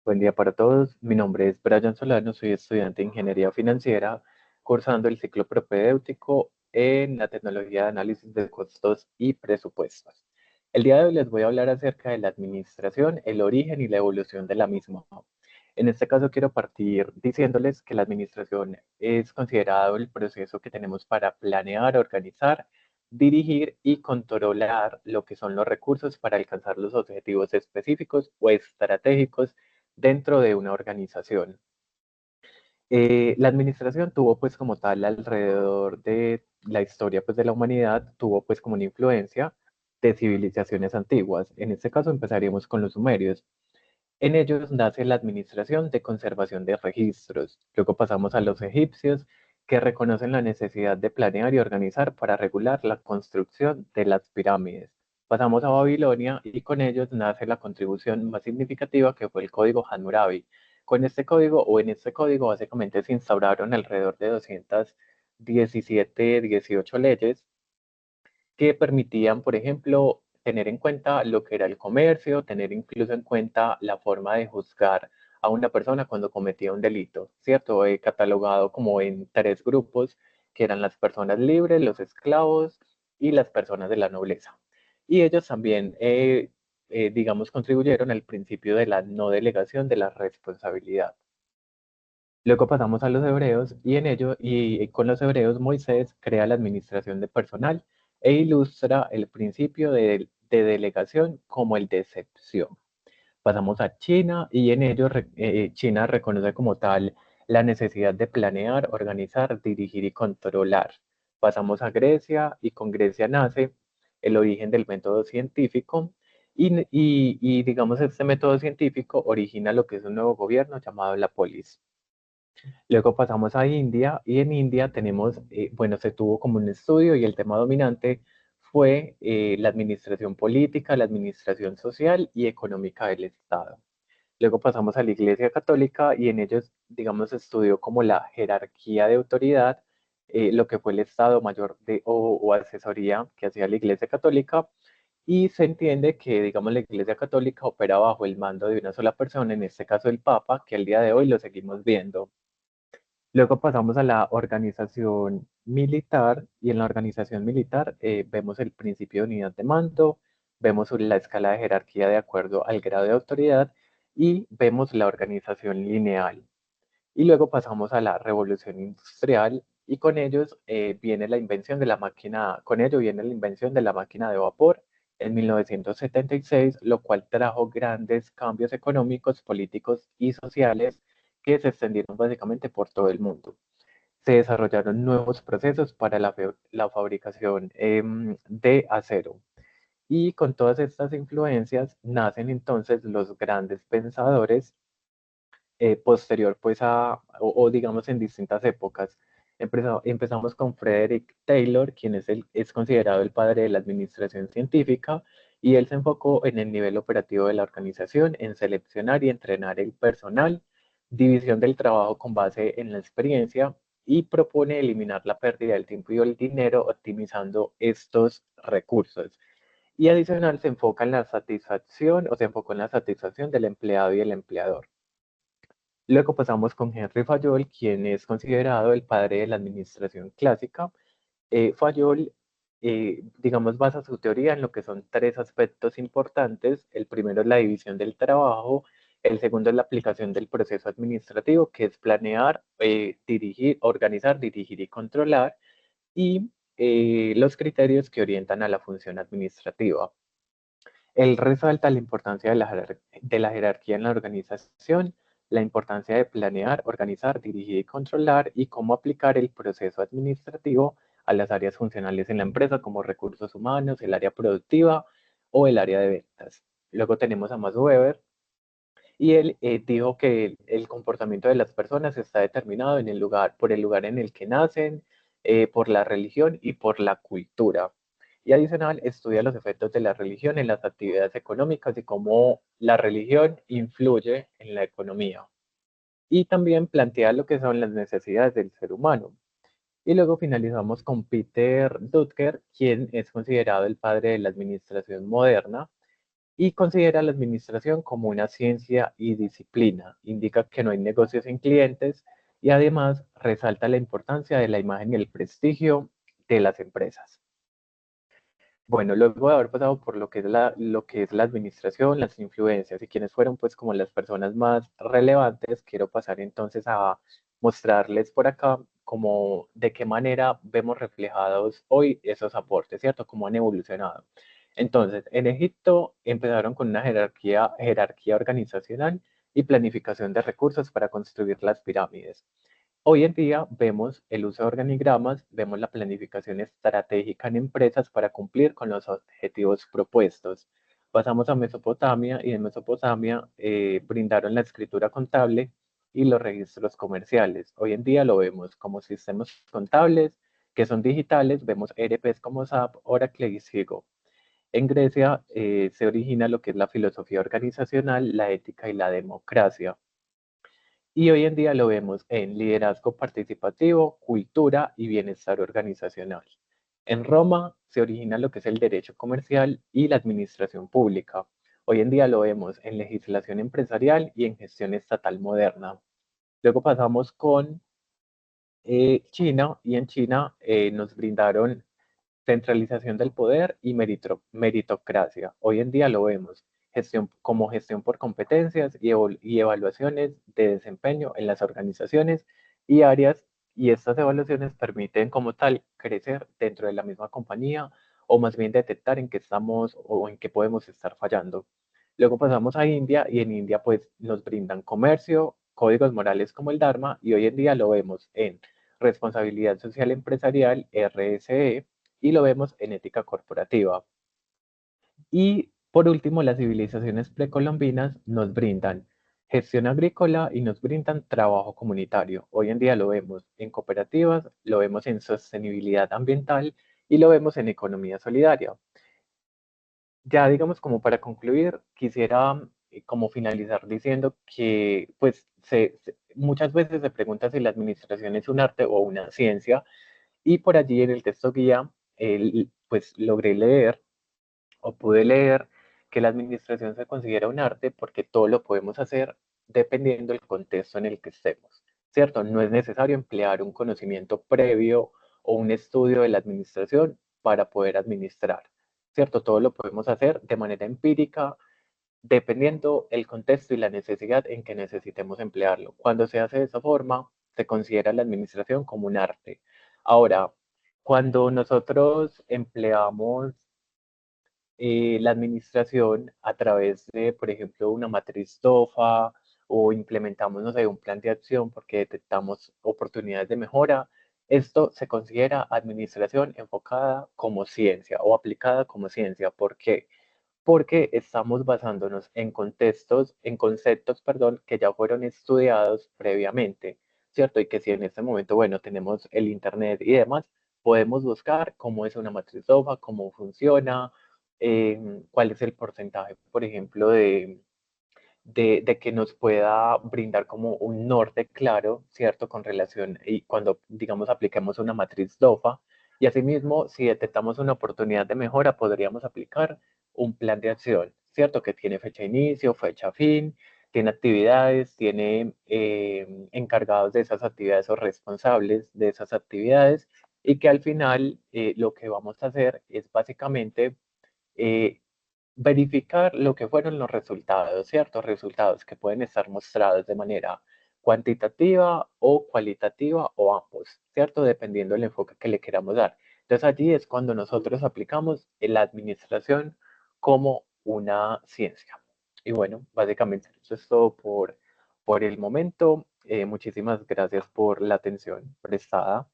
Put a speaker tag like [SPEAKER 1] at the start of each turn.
[SPEAKER 1] Buen día para todos. Mi nombre es Brian Solano, soy estudiante de Ingeniería Financiera, cursando el ciclo propedéutico en la tecnología de análisis de costos y presupuestos. El día de hoy les voy a hablar acerca de la administración, el origen y la evolución de la misma. En este caso quiero partir diciéndoles que la administración es considerado el proceso que tenemos para planear, organizar, dirigir y controlar lo que son los recursos para alcanzar los objetivos específicos o estratégicos dentro de una organización. La administración tuvo pues como tal alrededor de la historia pues de la humanidad, tuvo pues como una influencia de civilizaciones antiguas. En este caso empezaríamos con los sumerios. En ellos nace la administración de conservación de registros. Luego pasamos a los egipcios, que reconocen la necesidad de planear y organizar para regular la construcción de las pirámides. Pasamos a Babilonia y con ellos nace la contribución más significativa que fue el código Hammurabi. Con este código o en este código básicamente se instauraron alrededor de 217, 18 leyes que permitían, por ejemplo, tener en cuenta lo que era el comercio, tener incluso en cuenta la forma de juzgar a una persona cuando cometía un delito, ¿cierto? Catalogado como en tres grupos, que eran las personas libres, los esclavos y las personas de la nobleza. Y ellos también, digamos, contribuyeron al principio de la no delegación de la responsabilidad. Luego pasamos a los hebreos y en ello, y con los hebreos, Moisés crea la administración de personal e ilustra el principio de delegación como el de excepción. Pasamos a China y en ello China reconoce como tal la necesidad de planear, organizar, dirigir y controlar. Pasamos a Grecia y con Grecia nace el origen del método científico y digamos este método científico origina lo que es un nuevo gobierno llamado la polis. Luego pasamos a India y en India tenemos, bueno, se tuvo como un estudio y el tema dominante fue la administración política, la administración social y económica del Estado. Luego pasamos a la Iglesia Católica y en ellos, digamos, se estudió como la jerarquía de autoridad, lo que fue el Estado Mayor o asesoría que hacía la Iglesia Católica. Y se entiende que, digamos, la Iglesia Católica opera bajo el mando de una sola persona, en este caso el Papa, que al día de hoy lo seguimos viendo. Luego pasamos a la organización militar y en la organización militar vemos el principio de unidad de mando, vemos la escala de jerarquía de acuerdo al grado de autoridad y vemos la organización lineal. Y luego pasamos a la revolución industrial y con ellos viene la invención de la máquina, con ello viene la invención de la máquina de vapor en 1976, lo cual trajo grandes cambios económicos, políticos y sociales que se extendieron básicamente por todo el mundo. Se desarrollaron nuevos procesos para la fabricación de acero. Y con todas estas influencias nacen entonces los grandes pensadores posterior pues o digamos en distintas épocas. Empezamos con Frederick Taylor, quien es considerado el padre de la administración científica, y él se enfocó en el nivel operativo de la organización, en seleccionar y entrenar el personal, división del trabajo con base en la experiencia, y propone eliminar la pérdida del tiempo y el dinero optimizando estos recursos. Y adicional se enfoca en la satisfacción o se enfocó en la satisfacción del empleado y el empleador. Luego pasamos con Henry Fayol, quien es considerado el padre de la administración clásica. Fayol, digamos, basa su teoría en lo que son tres aspectos importantes. El primero es la división del trabajo, el segundo es la aplicación del proceso administrativo, que es planear, dirigir, organizar, dirigir y controlar, y los criterios que orientan a la función administrativa. Él resalta la importancia de la jerarquía en la organización, la importancia de planear, organizar, dirigir y controlar y cómo aplicar el proceso administrativo a las áreas funcionales en la empresa como recursos humanos, el área productiva o el área de ventas. Luego tenemos a Max Weber y él dijo que el comportamiento de las personas está determinado en el lugar, por el lugar en el que nacen, por la religión y por la cultura. Y adicional, estudia los efectos de la religión en las actividades económicas y cómo la religión influye en la economía. Y también plantea lo que son las necesidades del ser humano. Y luego finalizamos con Peter Drucker, quien es considerado el padre de la administración moderna y considera la administración como una ciencia y disciplina. Indica que no hay negocios sin clientes y además resalta la importancia de la imagen y el prestigio de las empresas. Bueno, luego de haber pasado por lo que es la administración, las influencias y quienes fueron pues como las personas más relevantes, quiero pasar entonces a mostrarles por acá como de qué manera vemos reflejados hoy esos aportes, ¿cierto? Cómo han evolucionado. Entonces, en Egipto empezaron con una jerarquía organizacional y planificación de recursos para construir las pirámides. Hoy en día vemos el uso de organigramas, vemos la planificación estratégica en empresas para cumplir con los objetivos propuestos. Pasamos a Mesopotamia y en Mesopotamia brindaron la escritura contable y los registros comerciales. Hoy en día lo vemos como sistemas contables que son digitales, vemos ERPs como SAP, Oracle y Sigo. En Grecia se origina lo que es la filosofía organizacional, la ética y la democracia. Y hoy en día lo vemos en liderazgo participativo, cultura y bienestar organizacional. En Roma se origina lo que es el derecho comercial y la administración pública. Hoy en día lo vemos en legislación empresarial y en gestión estatal moderna. Luego pasamos con China y en China nos brindaron centralización del poder y meritocracia. Hoy en día lo vemos como gestión por competencias y evaluaciones de desempeño en las organizaciones y áreas, y estas evaluaciones permiten como tal crecer dentro de la misma compañía o más bien detectar en qué estamos o en qué podemos estar fallando. Luego pasamos a India y en India pues nos brindan comercio, códigos morales como el Dharma y hoy en día lo vemos en responsabilidad social empresarial, RSE, y lo vemos en ética corporativa. Y por último, las civilizaciones precolombinas nos brindan gestión agrícola y nos brindan trabajo comunitario. Hoy en día lo vemos en cooperativas, lo vemos en sostenibilidad ambiental y lo vemos en economía solidaria. Ya digamos como para concluir, quisiera como finalizar diciendo que pues muchas veces se pregunta si la administración es un arte o una ciencia y por allí en el texto guía pues logré leer o pude leer que la administración se considera un arte porque todo lo podemos hacer dependiendo del contexto en el que estemos, ¿cierto? No es necesario emplear un conocimiento previo o un estudio de la administración para poder administrar, ¿cierto? Todo lo podemos hacer de manera empírica dependiendo el contexto y la necesidad en que necesitemos emplearlo. Cuando se hace de esa forma, se considera la administración como un arte. Ahora, cuando nosotros empleamos la administración a través de, por ejemplo, una matriz DOFA o implementamos, no sé, un plan de acción porque detectamos oportunidades de mejora, esto se considera administración enfocada como ciencia o aplicada como ciencia. ¿Por qué? Porque estamos basándonos en contextos, en conceptos, perdón, que ya fueron estudiados previamente, ¿cierto? Y que si en este momento, bueno, tenemos el Internet y demás, podemos buscar cómo es una matriz DOFA, cómo funciona, cuál es el porcentaje, por ejemplo, de que nos pueda brindar como un norte claro, ¿cierto? Con relación, y cuando, digamos, apliquemos una matriz DOFA, y asimismo, si detectamos una oportunidad de mejora, podríamos aplicar un plan de acción, ¿cierto? Que tiene fecha de inicio, fecha fin, tiene actividades, tiene encargados de esas actividades o responsables de esas actividades, y que al final lo que vamos a hacer es básicamente eh, verificar lo que fueron los resultados, ciertos resultados que pueden estar mostrados de manera cuantitativa o cualitativa o ambos, ¿cierto? Dependiendo del enfoque que le queramos dar. Entonces allí es cuando nosotros aplicamos la administración como una ciencia. Y bueno, básicamente eso es todo por el momento. Muchísimas gracias por la atención prestada.